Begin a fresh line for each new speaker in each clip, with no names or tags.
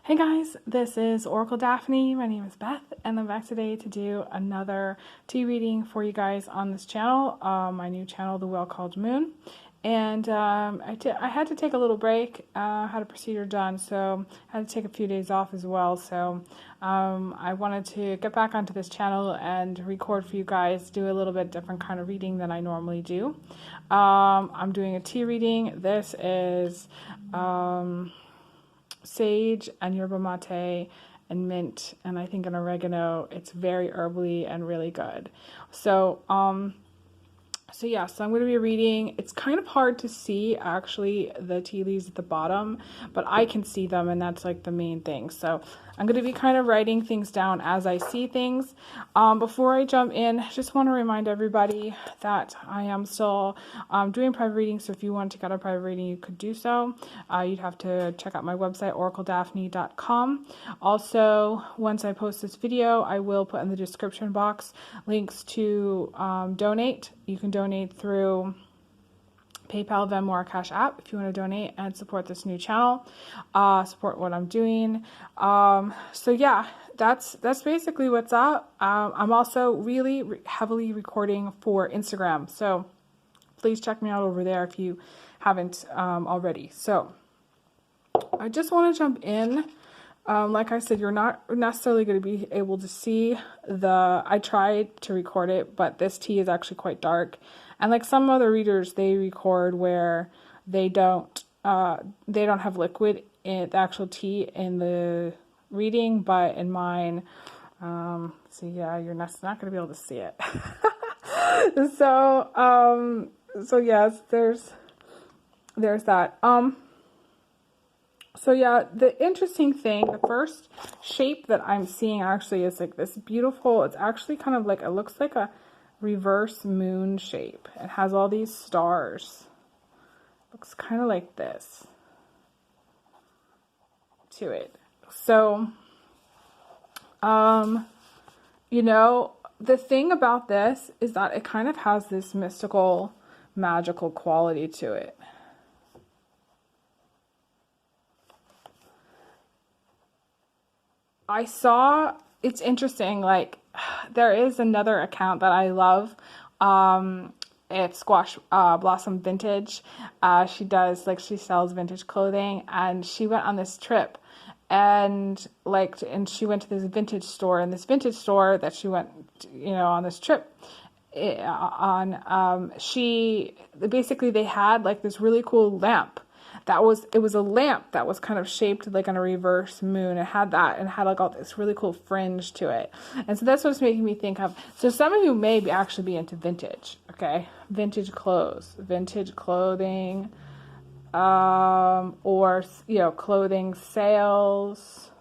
Hey guys, this is Oracle Daphne. My name is Beth, and I'm back today to do another tea reading for you guys on this channel, my new channel, The Well Called Moon. And I had to take a little break, had a procedure done, so I had to take a few days off as well. So I wanted to get back onto this channel and record for you guys, do a little bit different kind of reading than I normally do. I'm doing a tea reading. This is sage and yerba mate and mint, and I think an oregano. It's very herbally and really good. So I'm going to be reading. It's kind of hard to see actually the tea leaves at the bottom, but I can see them, and that's like the main thing. So I'm going to be kind of writing things down as I see things. Before I jump in, I just want to remind everybody that I am still doing private readings. So if you want to get a private reading, you could do so. You'd have to check out my website, oracledaphne.com. Also, once I post this video, I will put in the description box links to donate. You can donate through PayPal, Venmo, or Cash App if you want to donate and support this new channel, support what I'm doing. So yeah, that's basically what's up. I'm also really heavily recording for Instagram, so please check me out over there if you haven't already. So I just want to jump in. Like I said, you're not necessarily going to be able to see I tried to record it, but this tea is actually quite dark. And like some other readers, they record where they don't have liquid in the actual tea in the reading, but in mine, so yeah, you're not going to be able to see it. So yes, there's that. So yeah, the interesting thing, the first shape that I'm seeing actually is like this beautiful, it's actually kind of like, it looks like a reverse moon shape. It has all these stars. Looks kind of like this to it. So, you know, the thing about this is that it kind of has this mystical, magical quality to it. It's interesting, like, there is another account that I love. It's Squash Blossom Vintage. She sells vintage clothing, and she went on this trip, and she went to this vintage store, and this vintage store that she went, on this trip they had like this really cool lamp. It was a lamp that was kind of shaped like on a reverse moon. It had that, and had like all this really cool fringe to it. And so that's what's making me think of. So some of you may actually be into vintage, okay? Vintage clothes, vintage clothing, or, clothing sales,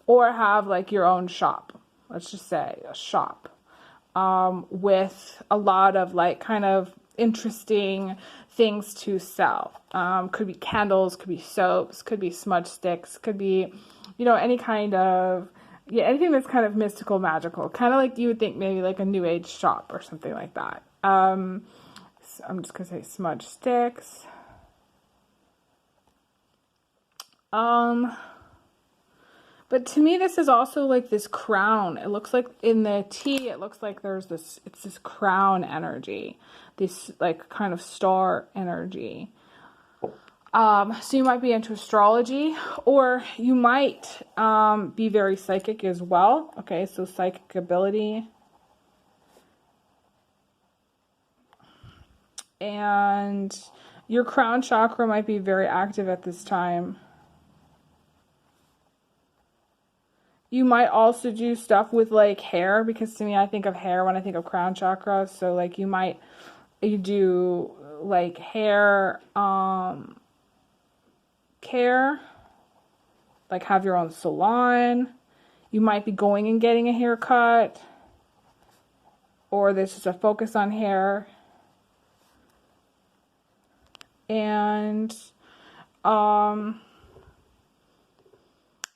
or have like your own shop. Let's just say a shop, with a lot of like kind of interesting things to sell. Could be candles, could be soaps, could be smudge sticks, could be, any kind of, anything that's kind of mystical, magical, kind of like you would think maybe like a new age shop or something like that. So I'm just gonna say smudge sticks. But to me, this is also like this crown. It looks like in the tea, it looks like it's this crown energy, this like kind of star energy. So you might be into astrology, or you might be very psychic as well. Okay, so psychic ability. And your crown chakra might be very active at this time. You might also do stuff with like hair, because to me, I think of hair when I think of crown chakra. So like you do like hair care, like have your own salon. You might be going and getting a haircut, or this is a focus on hair. And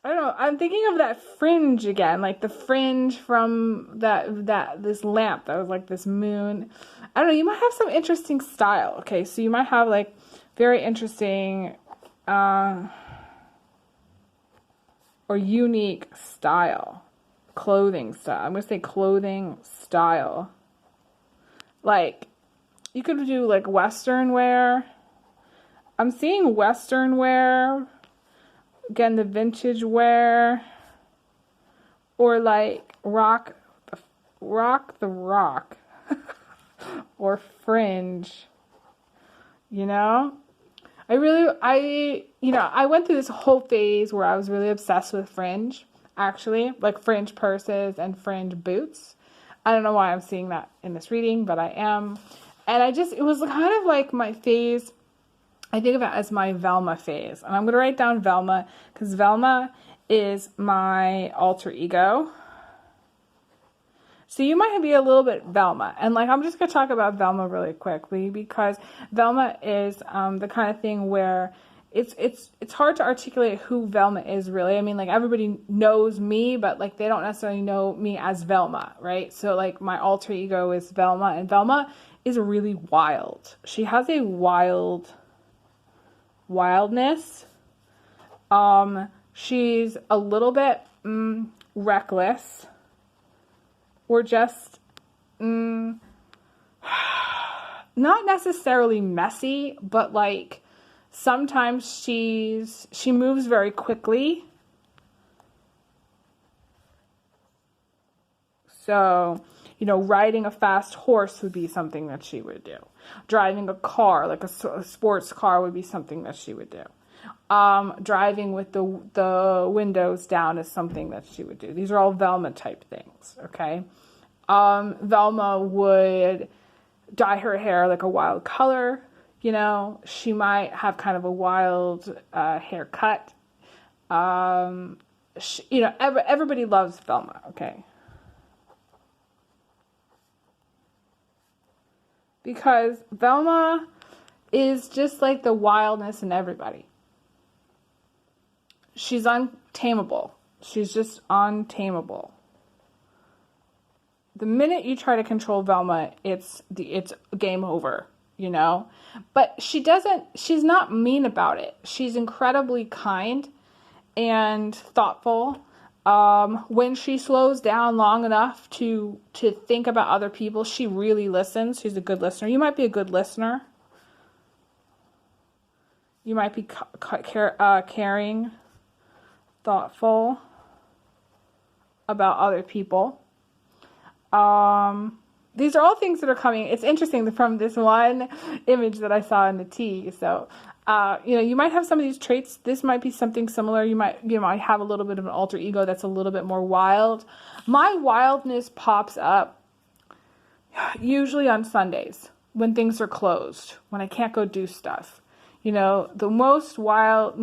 I don't know, I'm thinking of that fringe again, like the fringe from this lamp that was like this moon. I don't know, you might have some interesting style. Okay, so you might have like very interesting or unique style. Clothing style. I'm going to say clothing style. Like, you could do like Western wear. I'm seeing Western wear. Again, the vintage wear. Or like rock the rock. Or fringe. You know? I went through this whole phase where I was really obsessed with fringe, actually, like fringe purses and fringe boots. I don't know why I'm seeing that in this reading, but I am. And it was kind of like my phase. I think of it as my Velma phase. And I'm going to write down Velma because Velma is my alter ego. So you might be a little bit Velma. And like, I'm just going to talk about Velma really quickly because Velma is the kind of thing where it's hard to articulate who Velma is really. I mean, like everybody knows me, but like they don't necessarily know me as Velma, right? So like my alter ego is Velma, and Velma is really wild. She has a wildness. She's a little bit reckless. Or just not necessarily messy, but like sometimes she moves very quickly. So, riding a fast horse would be something that she would do. Driving a car, like a sports car, would be something that she would do. Driving with the windows down is something that she would do. These are all Velma type things, okay? Velma would dye her hair like a wild color, She might have kind of a wild haircut. Everybody loves Velma, okay? Because Velma is just like the wildness in everybody. She's untamable. She's just untamable. The minute you try to control Velma, it's game over, But she's not mean about it. She's incredibly kind and thoughtful. When she slows down long enough to think about other people, she really listens. She's a good listener. You might be a good listener. You might be caring, thoughtful about other people. These are all things that are coming. It's interesting from this one image that I saw in the tea. So, you might have some of these traits. This might be something similar. You might have a little bit of an alter ego that's a little bit more wild. My wildness pops up usually on Sundays when things are closed, when I can't go do stuff. The most wild,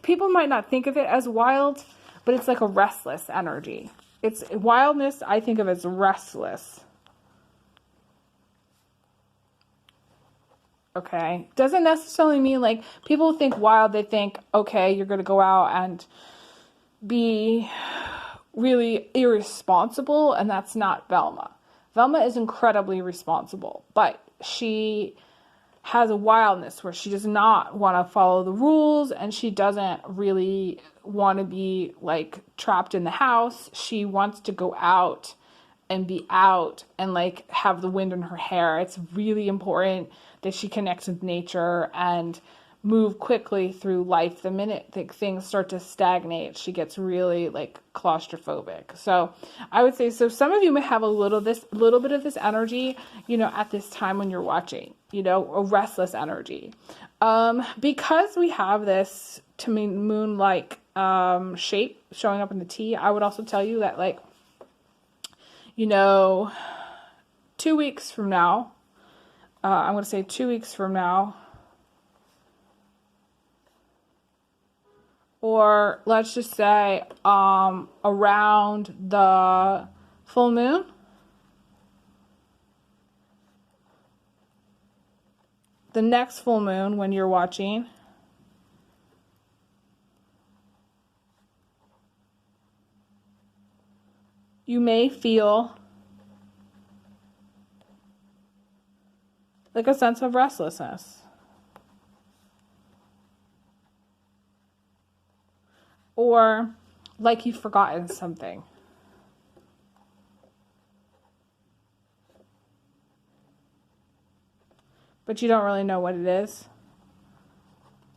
people might not think of it as wild, but it's like a restless energy. It's wildness, I think of as restless. Okay. Doesn't necessarily mean like people think wild, they think, okay, you're going to go out and be really irresponsible. And that's not Velma. Velma is incredibly responsible, but she has a wildness where she does not want to follow the rules and she doesn't really want to be like trapped in the house. She wants to go out and be out and like have the wind in her hair. It's really important that she connects with nature and move quickly through life. The minute that things start to stagnate, she gets really like claustrophobic. So I would say, so some of you may have a little bit of this energy, at this time when you're watching, a restless energy. Because we have this to me moon-like shape showing up in the tea, I would also tell you that 2 weeks from now, I'm going to say 2 weeks from now, or let's just say around the full moon, the next full moon when you're watching, you may feel like a sense of restlessness. or like you've forgotten something. But you don't really know what it is.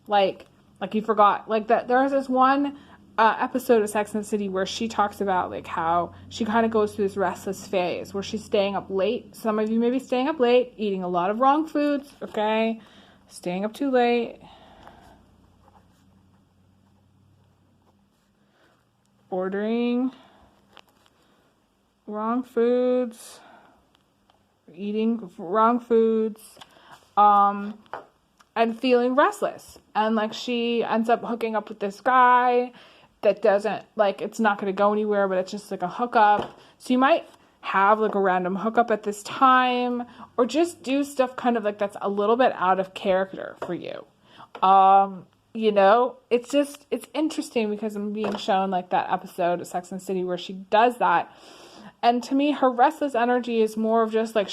Like you forgot, like that. There's this one episode of Sex and the City where she talks about like how she kind of goes through this restless phase where she's staying up late. Some of you may be staying up late, eating a lot of wrong foods, okay? Staying up too late. Ordering wrong foods. Eating wrong foods. And feeling restless. And like she ends up hooking up with this guy that doesn't, like, it's not going to go anywhere, but it's just like a hookup. So you might have like a random hookup at this time, or just do stuff kind of like that's a little bit out of character for you. You know, it's interesting because I'm being shown like that episode of Sex and the City where she does that. And to me, her restless energy is more of just like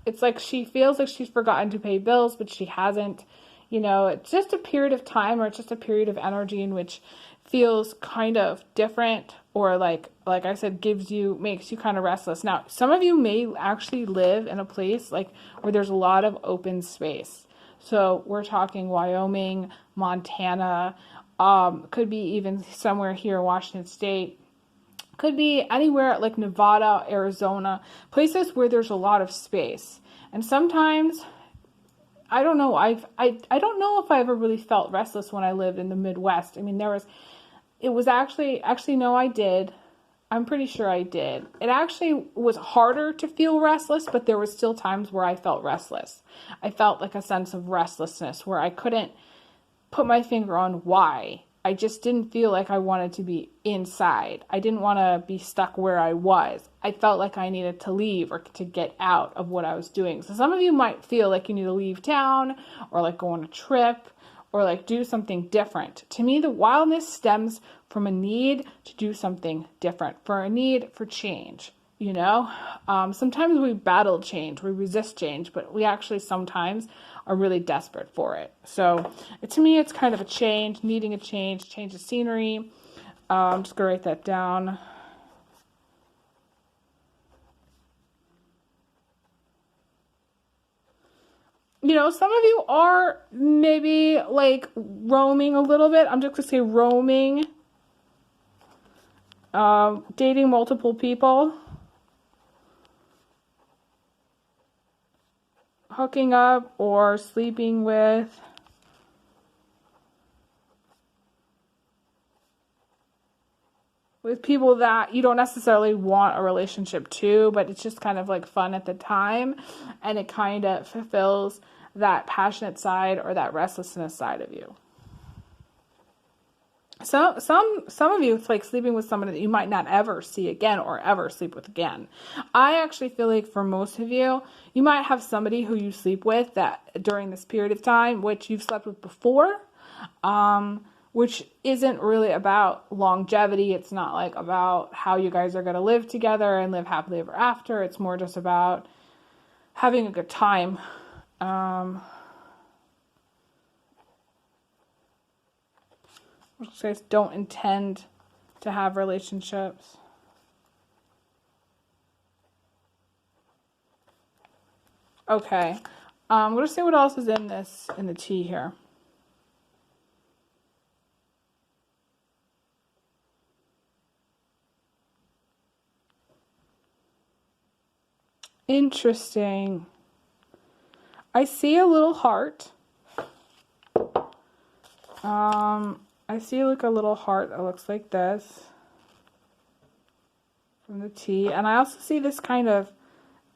it's like she feels like she's forgotten to pay bills, but she hasn't. You know, it's just a period of time, or it's just a period of energy in which feels kind of different, or like I said, makes you kind of restless. Now, some of you may actually live in a place like where there's a lot of open space. So we're talking Wyoming, Montana, could be even somewhere here in Washington State. Could be anywhere like Nevada, Arizona, places where there's a lot of space. And sometimes, I don't know, I don't know if I ever really felt restless when I lived in the Midwest. I mean, it was actually, no, I did. I'm pretty sure I did. It actually was harder to feel restless, but there were still times where I felt restless. I felt like a sense of restlessness where I couldn't put my finger on why. I just didn't feel like I wanted to be inside. I didn't want to be stuck where I was. I felt like I needed to leave or to get out of what I was doing. So some of you might feel like you need to leave town, or like go on a trip, or like do something different. To me, the wildness stems from a need to do something different, for a need for change. You know, sometimes we battle change, we resist change, but we actually sometimes are really desperate for it. So to me, it's kind of a change, needing a change of scenery. I'm just going to write that down. You know, some of you are maybe like roaming a little bit. I'm just going to say roaming. Dating multiple people. Hooking up or sleeping with people that you don't necessarily want a relationship to, but it's just kind of like fun at the time, and it kind of fulfills that passionate side or that restlessness side of you. So some of you, it's like sleeping with someone that you might not ever see again or ever sleep with again. I actually feel like for most of you, you might have somebody who you sleep with that during this period of time, which you've slept with before, which isn't really about longevity. It's not like about how you guys are going to live together and live happily ever after. It's more just about having a good time. Most guys don't intend to have relationships. Okay. I'm going to see what else is in the tea here. Interesting. I see a little heart. I see like a little heart that looks like this from the tea. And I also see this kind of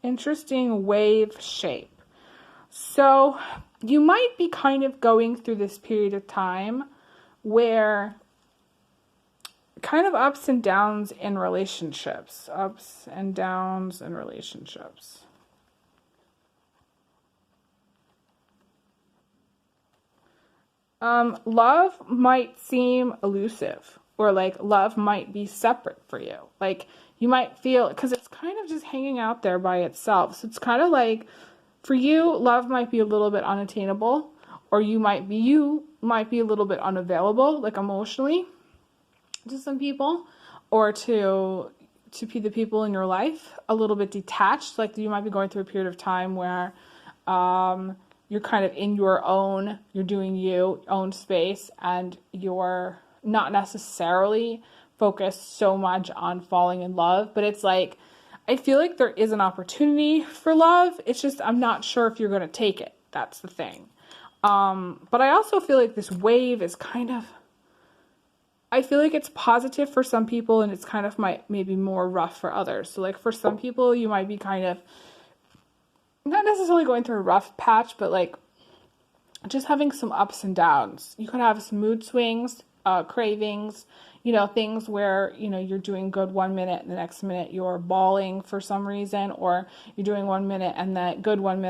interesting wave shape. So you might be kind of going through this period of time where kind of ups and downs in relationships. Ups and downs in relationships. Love might seem elusive, or like love might be separate for you. Like you might feel, because it's kind of just hanging out there by itself. So it's kind of like for you, love might be a little bit unattainable, or you might be a little bit unavailable, like emotionally. to some people, or to the people in your life, a little bit detached. Like you might be going through a period of time where you're kind of in your own, you're doing your own space, and you're not necessarily focused so much on falling in love. But it's like, I feel like there is an opportunity for love. It's just, I'm not sure if you're going to take it. That's the thing. But I also feel like this wave is kind of, I feel like it's positive for some people and it's kind of maybe more rough for others. So like for some people, you might be kind of not necessarily going through a rough patch, but like just having some ups and downs. You could have some mood swings, cravings, you know, things where, you know, you're doing good 1 minute and the next minute you're bawling for some reason, or you're doing 1 minute and that good 1 minute